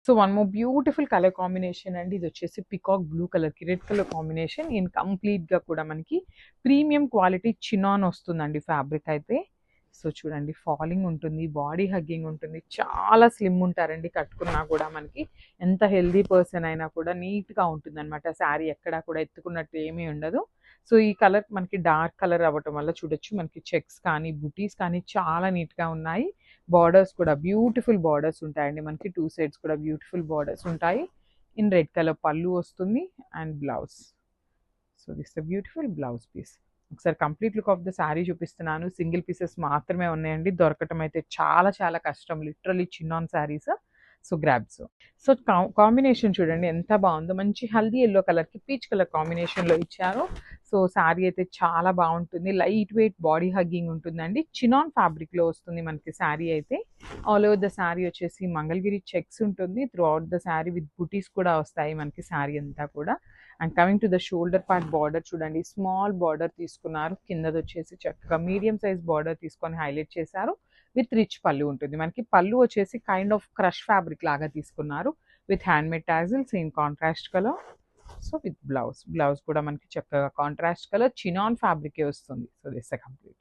So one more beautiful colour combination అండి. ఇది వచ్చేసి పికాక్ బ్లూ కలర్‌కి రెడ్ కలర్ కాంబినేషన్. ఇన్ కంప్లీట్‌గా కూడా మనకి ప్రీమియం క్వాలిటీ చినాన్ వస్తుందండి ఫ్యాబ్రిక్ అయితే. సో చూడండి ఫాలింగ్ ఉంటుంది, బాడీ హగ్గింగ్ ఉంటుంది. చాలా స్లిమ్ ఉంటారండి కట్టుకున్నా కూడా మనకి. ఎంత హెల్తీ పర్సన్ అయినా కూడా నీట్‌గా ఉంటుందనమాట. శారీ ఎక్కడా కూడా ఎత్తుకున్నట్టు ఏమీ ఉండదు. సో ఈ కలర్ మనకి డార్క్ కలర్ అవ్వటం వల్ల చూడొచ్చు మనకి చెక్స్ కానీ, బుటీస్ కానీ చాలా నీట్‌గా ఉన్నాయి. బార్డర్స్ కూడా బ్యూటిఫుల్ బార్డర్స్ ఉంటాయండి మనకి. 2 సైడ్స్ కూడా బ్యూటిఫుల్ బార్డర్స్ ఉంటాయి. ఇన్ రెడ్ కలర్ పళ్ళు వస్తుంది and blouse. So this the beautiful blouse piece. ఒకసారి complete look of the sari చూపిస్తున్నాను. సింగిల్ పీసెస్ మాత్రమే ఉన్నాయండి. దొరకటం అయితే చాలా చాలా కష్టం. Literally chinon saris. So grabs. So combination చూడండి ఎంత బాగుందో. మంచి హల్దీ యెల్లో కలర్‌కి పీచ్ కలర్ కాంబినేషన్‌లో ఇచ్చారు. సో శారీ అయితే చాలా బాగుంటుంది. లైట్ వెయిట్ బాడీ హగ్గింగ్ ఉంటుందండి. చినాన్ ఫ్యాబ్రిక్‌లో వస్తుంది మనకి శారీ అయితే. ఆల్ ఓవర్ ద శారీ వచ్చేసి మంగళగిరి చెక్స్ ఉంటుంది. Through out the sari with బుటీస్ కూడా వస్తాయి మనకి శారీ అంతా కూడా. And coming to the shoulder part border చూడండి. స్మాల్ బార్డర్ తీసుకున్నారు. కిందది వచ్చేసి చక్కగా మీడియం సైజ్ బార్డర్ తీసుకొని హైలైట్ చేశారు. విత్ రిచ్ పళ్ళు ఉంటుంది. మనకి పళ్ళు వచ్చేసి కైండ్ ఆఫ్ క్రష్ ఫ్యాబ్రిక్ లాగా తీసుకున్నారు. With handmade tassels in contrast colour. So with blouse. Blouse కూడా మనకి చక్కగా కాంట్రాస్ట్ కలర్ చినాన్ ఫ్యాబ్రికే వస్తుంది. So this the complete.